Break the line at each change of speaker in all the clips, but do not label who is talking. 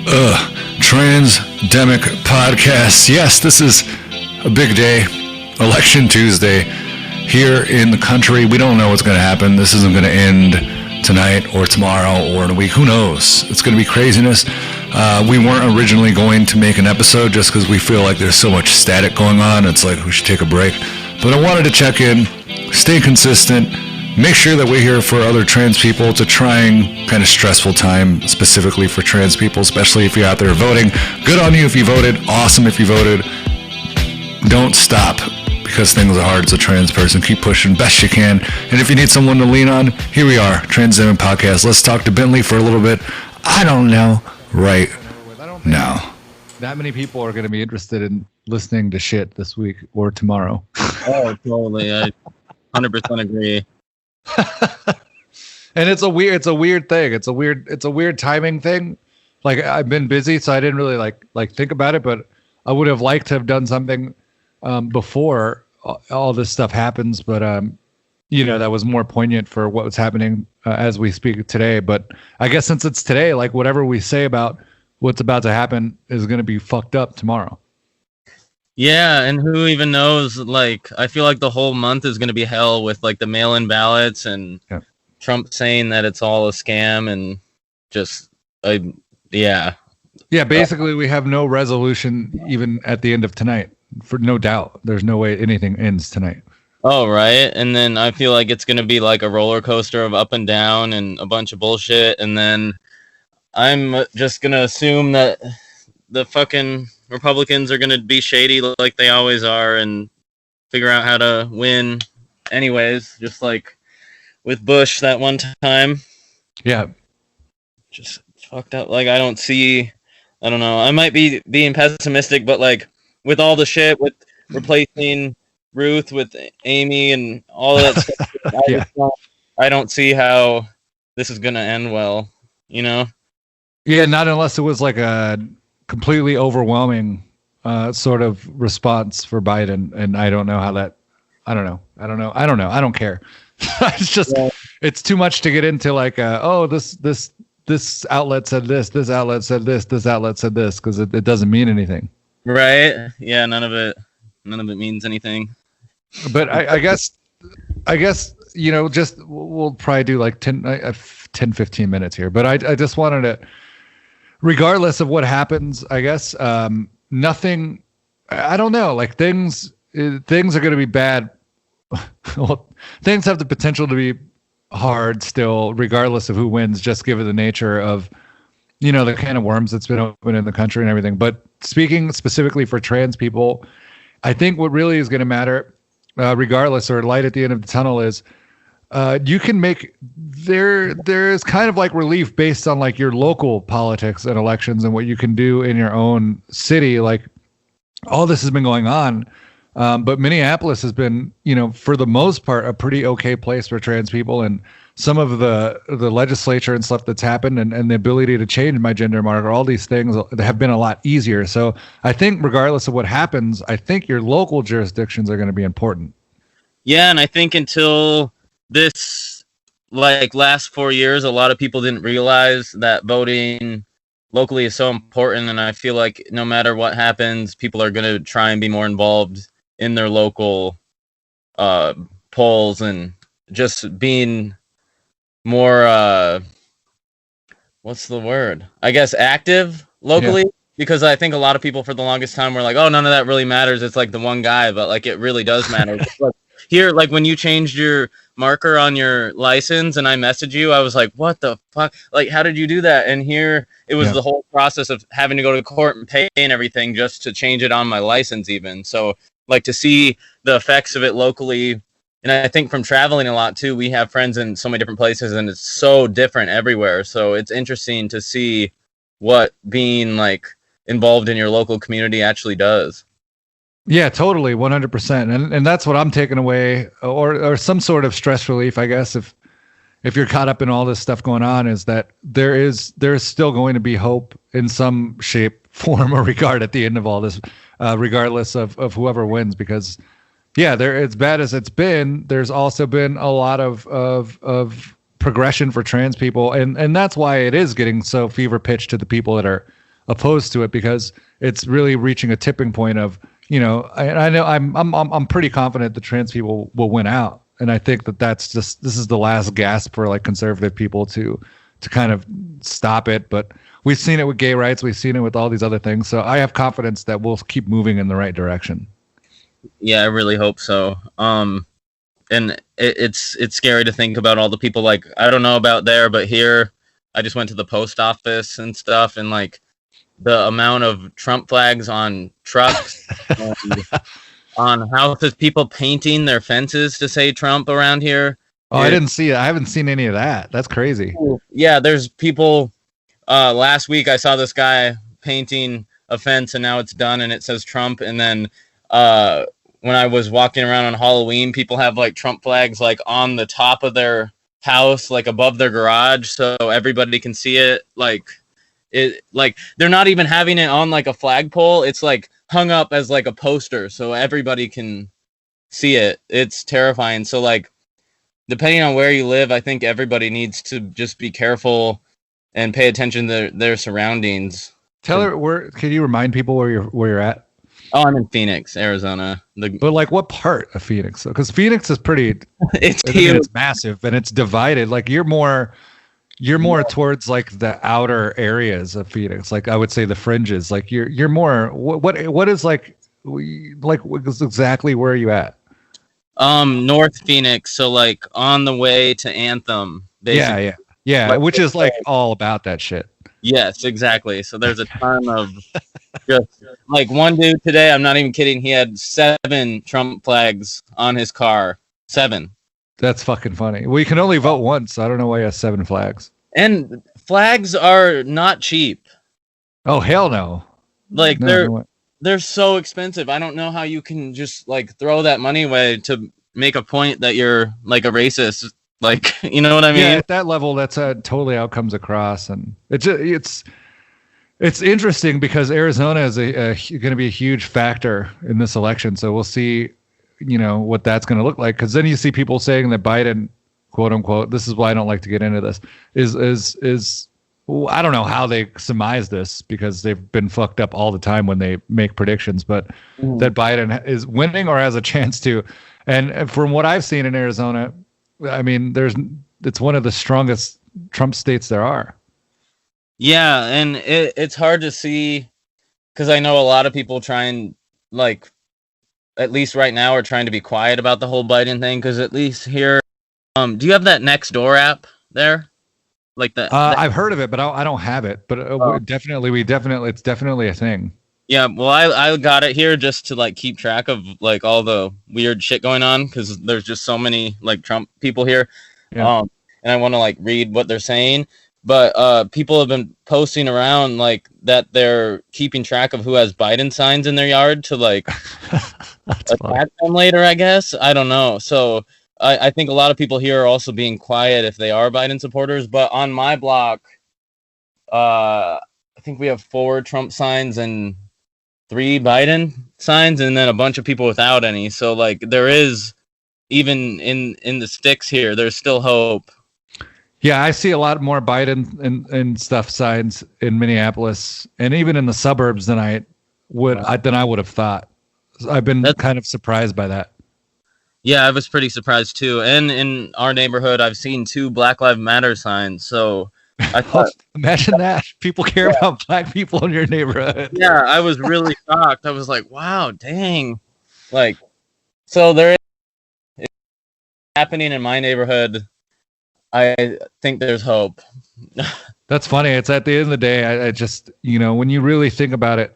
Transdemic podcast. Yes, this is a big day, Election Tuesday here in the country. We don't know what's going to happen. This isn't going to end tonight or tomorrow or in a week. Who knows? It's going to be craziness. We weren't originally going to make an episode just because we feel like there's so much static going on. It's like we should take a break. But I wanted to check in, stay consistent, make sure that we're here for other trans people. It's a trying, kind of stressful time, specifically for trans people, especially if you're out there voting. Good on you if you voted. Awesome if you voted. Don't stop because things are hard as a trans person. Keep pushing best you can. And if you need someone to lean on, here we are, Transdemic Podcast. Let's talk to Bentley for a little bit. I don't know right now.
That many people are going to be interested in listening to shit this week or tomorrow.
Oh, totally. I 100% agree.
And it's a weird thing. It's a weird timing thing. Like, I've been busy, so I didn't really like think about it, but I would have liked to have done something before all this stuff happens, but that was more poignant for what was happening as we speak today. But I guess since it's today, like, whatever we say about what's about to happen is going to be fucked up tomorrow.
Yeah, and who even knows? Like, I feel like the whole month is going to be hell with like the mail-in ballots and Trump saying that it's all a scam and just yeah.
Basically, we have no resolution even at the end of tonight. For no doubt, there's no way anything ends tonight.
Oh, right. And then I feel like it's going to be like a roller coaster of up and down and a bunch of bullshit. And then I'm just going to assume that the fucking Republicans are going to be shady like they always are and figure out how to win anyways, just like with Bush that one time.
Yeah.
Just fucked up. Like, I don't know. I might be being pessimistic, but like with all the shit with replacing Ruth with Amy and all of that stuff, I don't see how this is going to end well, you know?
Yeah, not unless it was like a completely overwhelming sort of response for Biden, and I don't know how that. I don't know. I don't care. It's just it's too much to get into. Like, this outlet said this outlet said this outlet said this, because it doesn't mean anything.
Right? Yeah, none of it means anything.
But I guess just we'll probably do like 10-15 minutes here. But I just wanted to. Regardless of what happens, I guess nothing. I don't know. Like, things are going to be bad. Well, things have the potential to be hard still, regardless of who wins. Just given the nature of, the kind of worms that's been open in the country and everything. But speaking specifically for trans people, I think what really is going to matter, regardless, or light at the end of the tunnel, is. You can make there is kind of like relief based on like your local politics and elections and what you can do in your own city. Like, all this has been going on, but Minneapolis has been, for the most part, a pretty okay place for trans people, and some of the legislature and stuff that's happened and the ability to change my gender marker, all these things have been a lot easier. So I think regardless of what happens, I think your local jurisdictions are going to be important.
Yeah, and I think until this last 4 years, a lot of people didn't realize that voting locally is so important, and I feel like no matter what happens, people are going to try and be more involved in their local polls and just being more what's the word? I guess active locally, because I think a lot of people for the longest time were like, oh, none of that really matters. It's like the one guy, but like it really does matter. Here, like when you changed your marker on your license and I messaged you, I was like, what the fuck? Like, how did you do that? And here it was the whole process of having to go to court and pay and everything just to change it on my license even. So like to see the effects of it locally. And I think from traveling a lot too, we have friends in so many different places and it's so different everywhere. So it's interesting to see what being like involved in your local community actually does.
Yeah, totally, 100%, and that's what I'm taking away, or some sort of stress relief, I guess. If you're caught up in all this stuff going on, is that there is still going to be hope in some shape, form, or regard at the end of all this, regardless of whoever wins. Because, as bad as it's been, there's also been a lot of progression for trans people, and that's why it is getting so fever pitch to the people that are opposed to it because it's really reaching a tipping point of, I know I'm pretty confident the trans people will win out. And I think this is the last gasp for like conservative people to kind of stop it. But we've seen it with gay rights. We've seen it with all these other things. So I have confidence that we'll keep moving in the right direction.
Yeah, I really hope so. And it's scary to think about all the people, like, I don't know about there, but here I just went to the post office and stuff, and like the amount of Trump flags on trucks and on houses, people painting their fences to say Trump around here.
Oh, I didn't see it. I haven't seen any of that. That's crazy.
Yeah, there's people. Last week I saw this guy painting a fence, and now it's done, and it says Trump. And then when I was walking around on Halloween, people have like Trump flags like on the top of their house, like above their garage, so everybody can see it. Like they're not even having it on like a flagpole. It's like hung up as like a poster, so everybody can see it. It's terrifying. So like, depending on where you live, I think everybody needs to just be careful and pay attention to their surroundings.
Can you remind people where you're at?
Oh, I'm in Phoenix, Arizona.
But like, what part of Phoenix? Because Phoenix is pretty.
It's huge.
It's massive and it's divided. Like you're more towards like the outer areas of Phoenix. Like I would say the fringes. Like you're more. What is like exactly where are you at?
North Phoenix. So like on the way to Anthem. Basically.
Yeah. Which is like all about that shit.
Yes, exactly. So there's a ton of just like one dude today, I'm not even kidding, he had 7 Trump flags on his car. 7.
That's fucking funny. Well, you can only vote once. So I don't know why he has 7 flags.
And flags are not cheap.
Oh, hell no.
Like they're so expensive. I don't know how you can just like throw that money away to make a point that you're like a racist. Like, you know what I mean?
Yeah, at that level, that's totally how it comes across, and it's interesting because Arizona is going to be a huge factor in this election. So we'll see, what that's going to look like. Because then you see people saying that Biden, quote unquote, this is why I don't like to get into this, is I don't know how they surmise this because they've been fucked up all the time when they make predictions, but that Biden is winning or has a chance to, and from what I've seen in Arizona. I mean, it's one of the strongest Trump states there are.
Yeah, and it's hard to see because I know a lot of people trying, like, at least right now, are trying to be quiet about the whole Biden thing. Because at least here, do you have that Nextdoor app there? Like that?
I've heard of it, but I don't have it. But it's definitely a thing.
Yeah, well, I got it here just to like keep track of like all the weird shit going on because there's just so many like Trump people here, and I want to like read what they're saying. But people have been posting around like that they're keeping track of who has Biden signs in their yard to like attack them later. I guess I don't know. So I think a lot of people here are also being quiet if they are Biden supporters. But on my block, I think we have 4 Trump signs and 3 Biden signs, and then a bunch of people without any. So like there is, even in the sticks here, there's still hope.
Yeah, I see a lot more Biden and stuff signs in Minneapolis and even in the suburbs than I would have thought. I've been kind of surprised by that.
Yeah, I was pretty surprised too. And in our neighborhood, I've seen 2 Black Lives Matter signs. So I thought,
imagine that people care about black people in your neighborhood.
Yeah, I was really shocked. I was like, wow, dang. Like, so there is happening in my neighborhood. I think there's hope.
That's funny. It's at the end of the day, I just, when you really think about it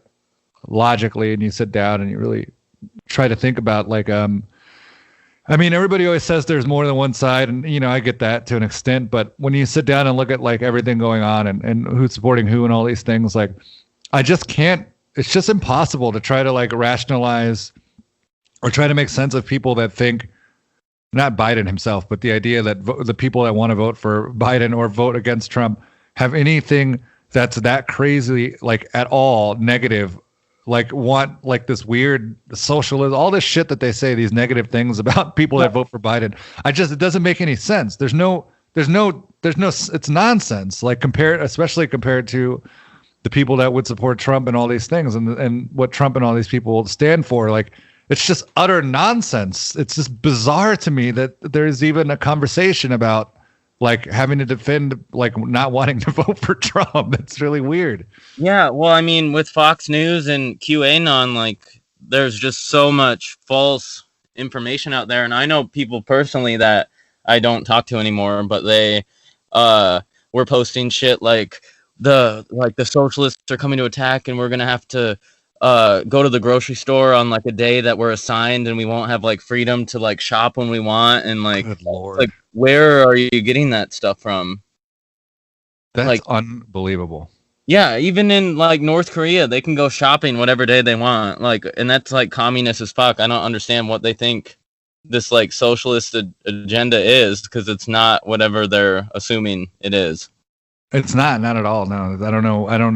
logically and you sit down and you really try to think about like, I mean, everybody always says there's more than one side, and I get that to an extent. But when you sit down and look at like everything going on and who's supporting who and all these things, like I just can't. It's just impossible to try to like rationalize or try to make sense of people that think, not Biden himself, but the idea that the people that want to vote for Biden or vote against Trump have anything that's that crazy, like at all negative. Like want like this weird socialism, all this shit that they say, these negative things about people that vote for Biden. It doesn't make any sense. There's no, it's nonsense. Like especially compared to, the people that would support Trump and all these things, and what Trump and all these people stand for. Like, it's just utter nonsense. It's just bizarre to me that there's even a conversation about like having to defend like not wanting to vote for Trump. It's really weird.
Yeah, well, I mean, with Fox News and QAnon, like, there's just so much false information out there, and I know people personally that I don't talk to anymore, but they were posting shit like the socialists are coming to attack, and we're gonna have to go to the grocery store on like a day that we're assigned, and we won't have like freedom to like shop when we want, and like,
Good Lord.
like, where are you getting that stuff from?
That's
like
unbelievable.
Yeah, even in like North Korea, they can go shopping whatever day they want. Like, and that's like communist as fuck. I don't understand what they think this like socialist agenda is, because it's not whatever they're assuming it is.
It's not at all. No, I don't know.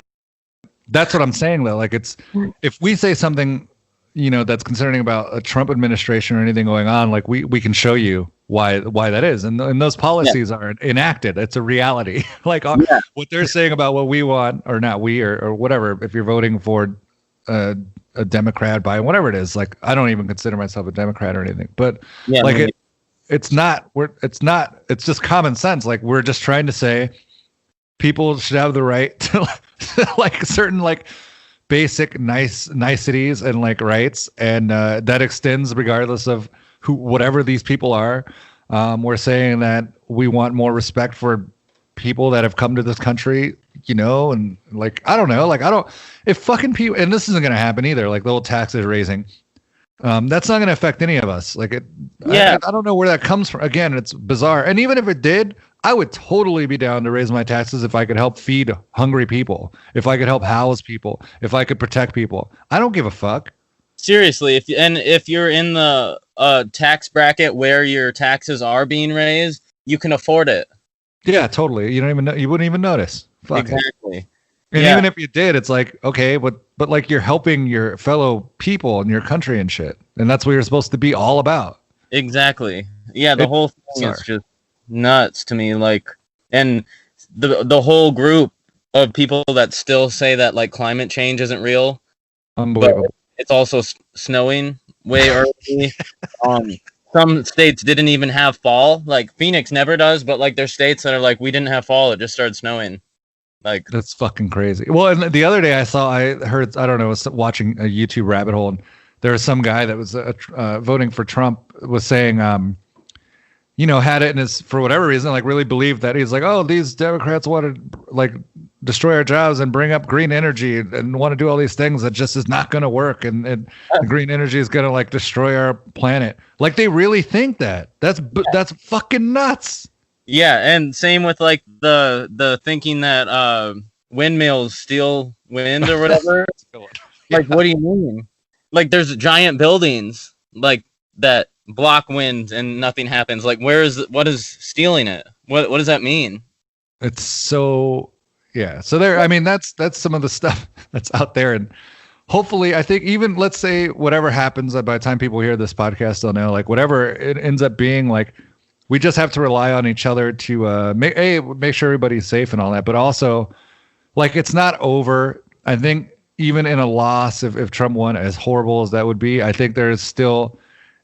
That's what I'm saying though. Like, it's, if we say something, you know, that's concerning about a Trump administration or anything going on, like we can show you why that is, and those policies are enacted. It's a reality. Like what they're saying about what we want, or not we, or whatever. If you're voting for a Democrat, by whatever it is, like, I don't even consider myself a Democrat or anything, but like it's just common sense. Like, we're just trying to say people should have the right to like certain like basic niceties and like rights, and that extends regardless of whatever these people are. We're saying that we want more respect for people that have come to this country, you know, and like, I don't know, like, if fucking people, and this isn't going to happen either, like the whole taxes raising, that's not going to affect any of us. Like, I don't know where that comes from. Again, it's bizarre. And even if it did, I would totally be down to raise my taxes if I could help feed hungry people, if I could help house people, if I could protect people. I don't give a fuck.
Seriously, if you're in the tax bracket where your taxes are being raised, you can afford it.
Yeah, totally. You wouldn't even notice. Fuck
exactly.
It. And even if you did, it's like, okay, but like, you're helping your fellow people and your country and shit, and that's what you're supposed to be all about.
Exactly. Yeah, the whole thing is just nuts to me. Like, and the whole group of people that still say that like climate change isn't real.
Unbelievable.
But it's also snowing way early. Some states didn't even have fall. Like, Phoenix never does, but like, there's states that are like, we didn't have fall, it just started snowing. Like, that's
fucking crazy. Well, and the other day I heard, I don't know, I was watching a YouTube rabbit hole, and there was some guy that was voting for Trump, was saying, you know, had it in his, for whatever reason, like, really believed that he's like, oh, these Democrats want to like destroy our jobs and bring up green energy and want to do all these things that just is not going to work, and the green energy is going to like destroy our planet. Like, they really think that. That's fucking nuts.
Yeah, and same with like the thinking that windmills steal wind or whatever. Like, what do you mean? Like, there's giant buildings like that block wind and nothing happens. Like, what is stealing it? What does that mean?
It's so, yeah. So there, I mean, that's some of the stuff that's out there, and hopefully, I think, even, let's say whatever happens, by the time people hear this podcast, they'll know, like, whatever it ends up being, like, we just have to rely on each other to make sure everybody's safe and all that. But also, like, it's not over. I think even in a loss, if Trump won, as horrible as that would be, I think there's still,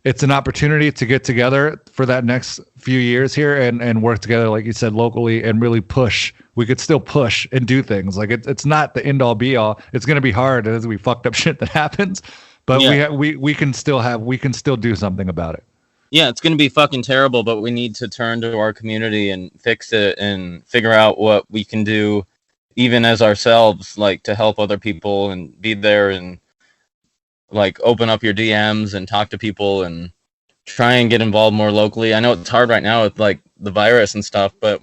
it's an opportunity to get together for that next few years here and work together, like you said, locally, and really push. We could still push and do things. Like, it's not the end all be all. It's going to be hard as we fucked up shit that happens, but we can still do something about it.
Yeah, it's going to be fucking terrible, but we need to turn to our community and fix it and figure out what we can do, even as ourselves, like, to help other people and be there and like open up your DMs and talk to people and try and get involved more locally. I know it's hard right now with like the virus and stuff, but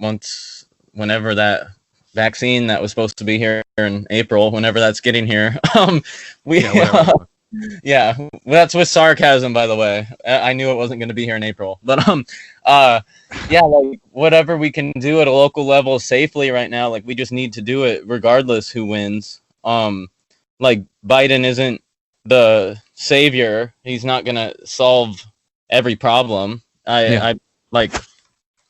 whenever that vaccine that was supposed to be here in April, whenever that's getting here, yeah, that's with sarcasm, by the way. I knew it wasn't going to be here in April, but yeah, like, whatever we can do at a local level safely right now, like, we just need to do it regardless who wins. Like, Biden isn't the savior. He's not going to solve every problem. I like,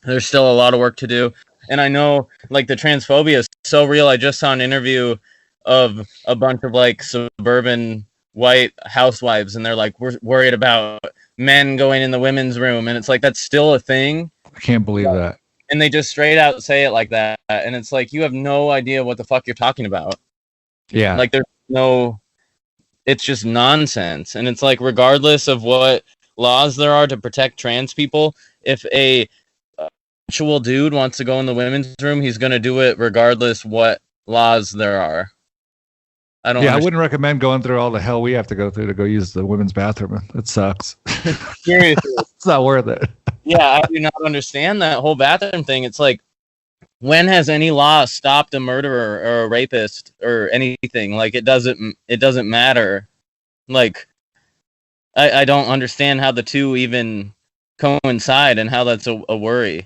there's still a lot of work to do. And I know, like, the transphobia is so real. I just saw an interview of a bunch of like suburban white housewives, and they're like, we're worried about men going in the women's room, and it's like that's still a thing.
I can't believe that.
And they just straight out say it like that, and it's like you have no idea what the fuck you're talking about.
Yeah,
Like there's no, it's just nonsense. And it's like regardless of what laws there are to protect trans people, if a actual dude wants to go in the women's room, he's gonna do it regardless what laws there are.
I wouldn't recommend going through all the hell we have to go through to go use the women's bathroom. It sucks.
Seriously.
It's not worth it.
Yeah, I do not understand that whole bathroom thing. It's like, when has any law stopped a murderer or a rapist or anything? Like it doesn't matter. Like I don't understand how the two even coincide and how that's a worry.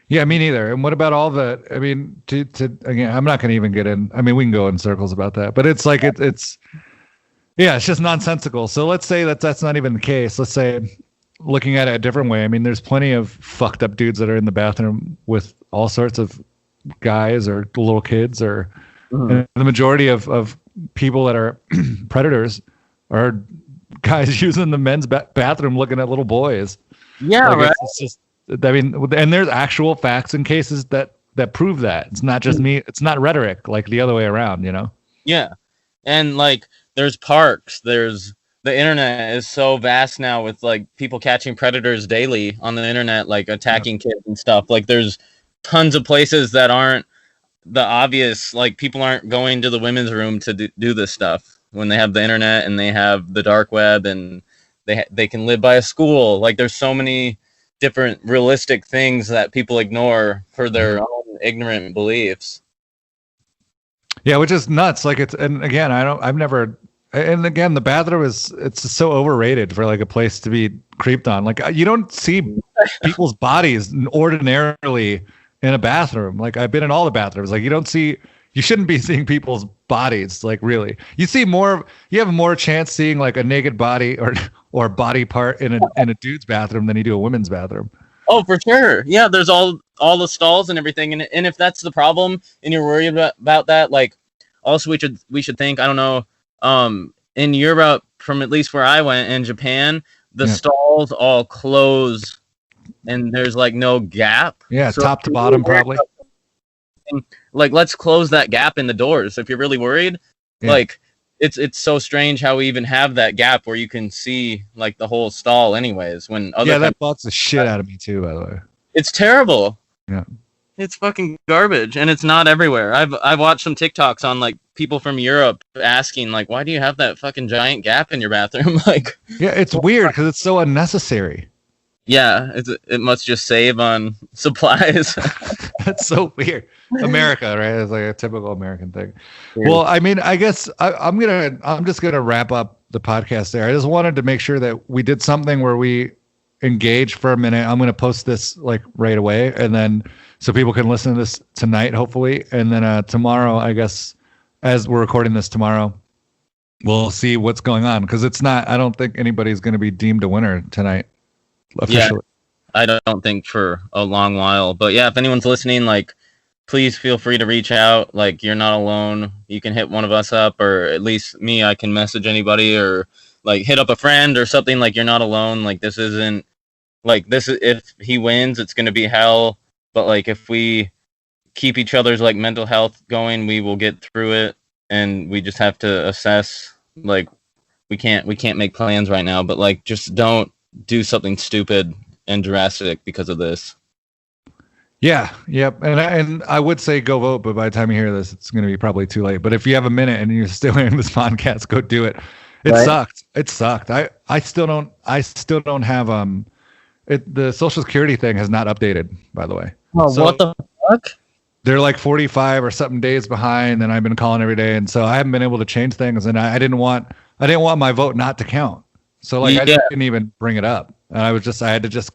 Yeah, me neither. And what about all the? I mean, to again, I'm not going to even get in. I mean, we can go in circles about that, but it's like it's just nonsensical. So let's say that's not even the case. Let's say, looking at it a different way. I mean, there's plenty of fucked up dudes that are in the bathroom with all sorts of guys or little kids, or and the majority of people that are predators are guys using the men's bathroom looking at little boys.
Yeah,
like
right.
It's just. I mean, and there's actual facts and cases that prove that. It's not just me. It's not rhetoric like the other way around, you know?
Yeah. And like there's parks, there's the internet is so vast now with like people catching predators daily on the internet, like attacking kids and stuff. Like there's tons of places that aren't the obvious, like people aren't going to the women's room to do this stuff when they have the internet and they have the dark web and they can live by a school. Like there's so many different realistic things that people ignore for their own ignorant beliefs.
Yeah, which is nuts. Like and again, and again, the bathroom it's so overrated for like a place to be creeped on. Like you don't see people's bodies ordinarily in a bathroom. Like I've been in all the bathrooms. Like you shouldn't be seeing people's bodies. Like really, you have more chance seeing like a naked body or body part in a dude's bathroom than you do a women's bathroom.
Oh, for sure. Yeah, there's all the stalls and everything, and if that's the problem and you're worried about that, like also we should think, I don't know, in Europe, from at least where I went, in Japan, the stalls all close and there's like no gap.
Yeah, so top to bottom probably.
Like let's close that gap in the doors if you're really worried. Like it's so strange how we even have that gap where you can see like the whole stall anyways, when other
that bugs the shit out of me too, by the way.
It's terrible.
Yeah,
it's fucking garbage, and it's not everywhere. I've watched some TikToks on like people from Europe asking like, why do you have that fucking giant gap in your bathroom? Like,
yeah, it's weird because it's so unnecessary.
Yeah, it must just save on supplies.
That's so weird. America, right? It's like a typical American thing. Well, I mean, I guess I'm just gonna wrap up the podcast there. I just wanted to make sure that we did something where we engage for a minute. I'm gonna post this like right away, and then so people can listen to this tonight, hopefully, and then tomorrow, I guess, as we're recording this tomorrow, we'll see what's going on because it's not. I don't think anybody's gonna be deemed a winner tonight. Officially.
Yeah, I don't think for a long while. But yeah, if anyone's listening, like, please feel free to reach out. Like, you're not alone. You can hit one of us up, or at least me. I can message anybody, or like hit up a friend or something. Like, you're not alone. Like, this isn't like this. If he wins, it's gonna be hell. But like, if we keep each other's like mental health going, we will get through it. And we just have to assess. Like, we can't make plans right now. But like, just don't do something stupid and drastic because of this.
Yeah, yep. And I would say go vote, but by the time you hear this, it's going to be probably too late. But if you have a minute and you're still hearing this podcast, go do it. It sucked. It sucked. I still don't have the Social Security thing has not updated, by the way.
Oh, so, what the fuck?
They're like 45 or something days behind, and I've been calling every day, and so I haven't been able to change things, and I didn't want my vote not to count. So like I didn't even bring it up. And I had to just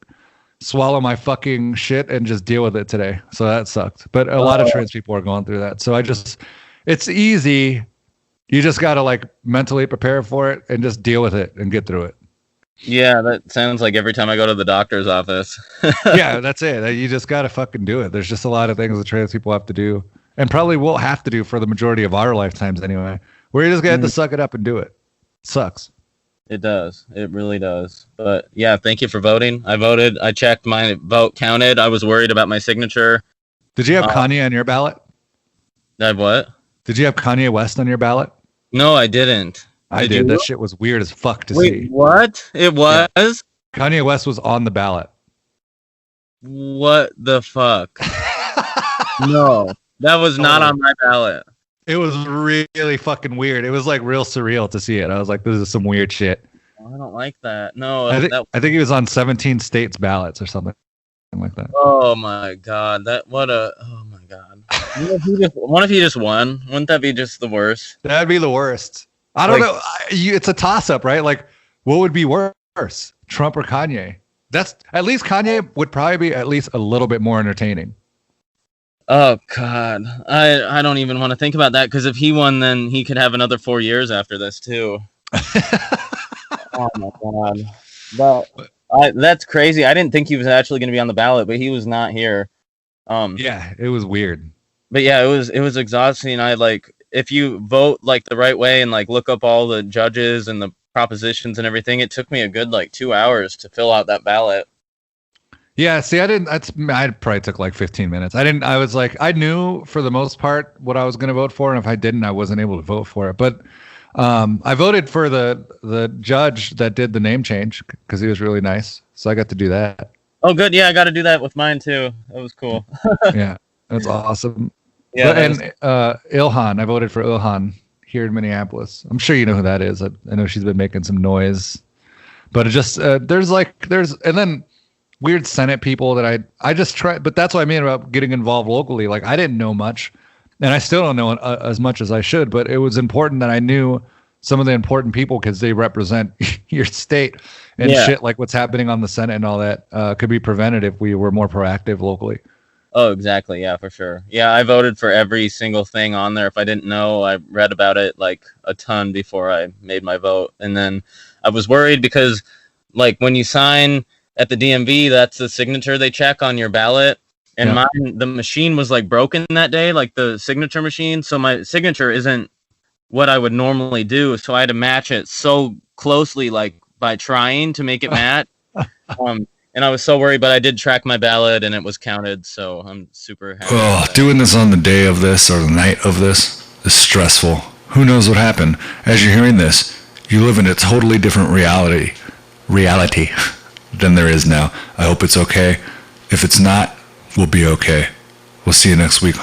swallow my fucking shit and just deal with it today. So that sucked. But a lot of trans people are going through that. So it's easy. You just got to like mentally prepare for it and just deal with it and get through it.
Yeah, that sounds like every time I go to the doctor's office.
Yeah, that's it. You just got to fucking do it. There's just a lot of things that trans people have to do. and probably will have to do for the majority of our lifetimes anyway. We're just gonna have to suck it up and do it. Sucks.
It does. It really does. But yeah, thank you for voting. I voted. I checked my vote counted. I was worried about my signature.
Did you have Kanye on your ballot?
Did I what?
Did you have Kanye West on your ballot?
No, I didn't.
I did. That shit was weird as fuck to see.
What? It was?
Yeah. Kanye West was on the ballot.
What the fuck? No, that was not on my ballot.
It was really fucking weird. It was like real surreal to see it. I was like, this is some weird shit.
I don't like that. No,
I think he was on 17 states ballots or something like that.
Oh my god, oh my god. What if he just won? Wouldn't that be just the worst?
That'd be the worst. I don't know. It's a toss up, right? Like, what would be worse, Trump or Kanye? That's at least Kanye would probably be at least a little bit more entertaining.
Oh god, I don't even want to think about that, because if he won, then he could have another 4 years after this too. Oh my god, that's crazy. I didn't think he was actually going to be on the ballot, but he was not here.
Yeah, it was weird.
But yeah, it was exhausting. If you vote like the right way and like look up all the judges and the propositions and everything, it took me a good 2 hours to fill out that ballot.
Yeah, see, I probably took like 15 minutes. I knew for the most part what I was going to vote for, and if I didn't, I wasn't able to vote for it. But I voted for the judge that did the name change because he was really nice. So I got to do that.
Oh, good. Yeah, I got to do that with mine too. That was cool.
Yeah, that's awesome.
Yeah,
Ilhan, I voted for Ilhan here in Minneapolis. I'm sure you know who that is. I know she's been making some noise, but it just there's and then weird Senate people that I just try. But that's what I mean about getting involved locally. Like, I didn't know much, and I still don't know as much as I should. But it was important that I knew some of the important people because they represent your state, and shit like what's happening on the Senate and all that could be prevented if we were more proactive locally.
Oh, exactly. Yeah, for sure. Yeah, I voted for every single thing on there. If I didn't know, I read about it like a ton before I made my vote. And then I was worried because like when you sign at the DMV, that's the signature they check on your ballot. And the machine was like broken that day, like the signature machine. So my signature isn't what I would normally do. So I had to match it so closely, like by trying to make it match. And I was so worried, but I did track my ballot and it was counted. So I'm super happy.
Oh, doing this on the day of this or the night of this is stressful. Who knows what happened? As you're hearing this, you live in a totally different reality than there is now. I hope it's okay. If it's not, we'll be okay. We'll see you next week.